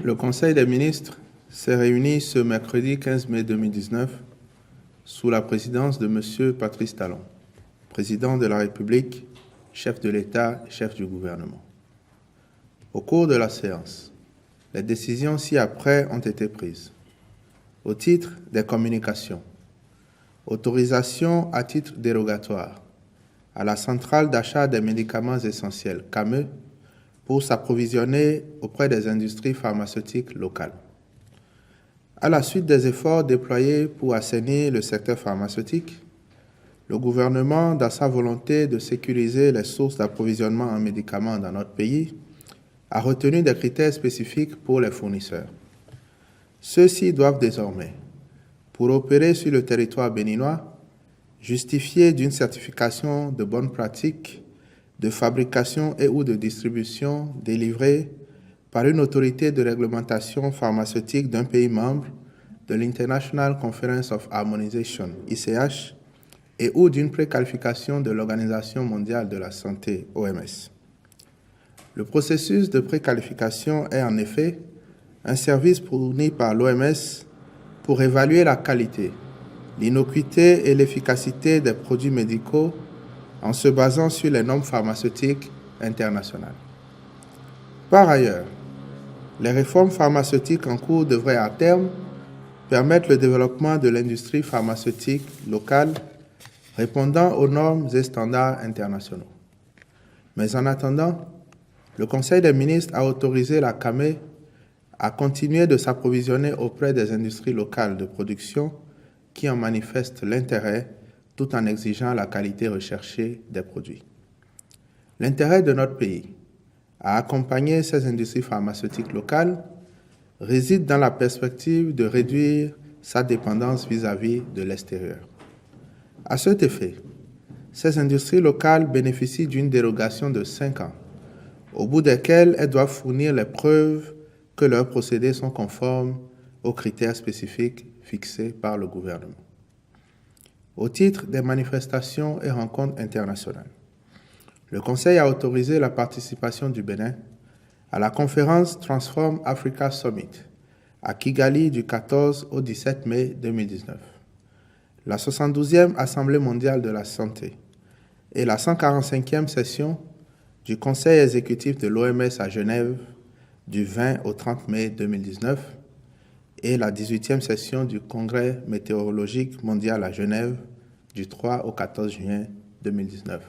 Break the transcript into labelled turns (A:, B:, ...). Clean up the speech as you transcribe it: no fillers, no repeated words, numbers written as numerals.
A: Le Conseil des ministres s'est réuni ce mercredi 15 mai 2019 sous la présidence de M. Patrice Talon, président de la République, chef de l'État et chef du gouvernement. Au cours de la séance, les décisions ci-après ont été prises. Au titre des communications, autorisation à titre dérogatoire à la centrale d'achat des médicaments essentiels, CAME, pour s'approvisionner auprès des industries pharmaceutiques locales. À la suite des efforts déployés pour assainir le secteur pharmaceutique, le gouvernement, dans sa volonté de sécuriser les sources d'approvisionnement en médicaments dans notre pays, a retenu des critères spécifiques pour les fournisseurs. Ceux-ci doivent désormais, pour opérer sur le territoire béninois, justifier d'une certification de bonne pratique de fabrication et ou de distribution délivrée par une autorité de réglementation pharmaceutique d'un pays membre de l'International Conference of Harmonization, ICH, et ou d'une préqualification de l'Organisation mondiale de la santé, OMS. Le processus de préqualification est en effet un service fourni par l'OMS pour évaluer la qualité, l'innocuité et l'efficacité des produits médicaux en se basant sur les normes pharmaceutiques internationales. Par ailleurs, les réformes pharmaceutiques en cours devraient à terme permettre le développement de l'industrie pharmaceutique locale répondant aux normes et standards internationaux. Mais en attendant, le Conseil des ministres a autorisé la CAME à continuer de s'approvisionner auprès des industries locales de production qui en manifestent l'intérêt tout en exigeant la qualité recherchée des produits. L'intérêt de notre pays à accompagner ces industries pharmaceutiques locales réside dans la perspective de réduire sa dépendance vis-à-vis de l'extérieur. À cet effet, ces industries locales bénéficient d'une dérogation de 5 ans, au bout desquelles elles doivent fournir les preuves que leurs procédés sont conformes aux critères spécifiques fixés par le gouvernement. Au titre des manifestations et rencontres internationales, le Conseil a autorisé la participation du Bénin à la conférence Transform Africa Summit à Kigali du 14 au 17 mai 2019, la 72e Assemblée mondiale de la santé et la 145e session du Conseil exécutif de l'OMS à Genève du 20 au 30 mai 2019 et la 18e session du Congrès météorologique mondial à Genève du 3 au 14 juin 2019.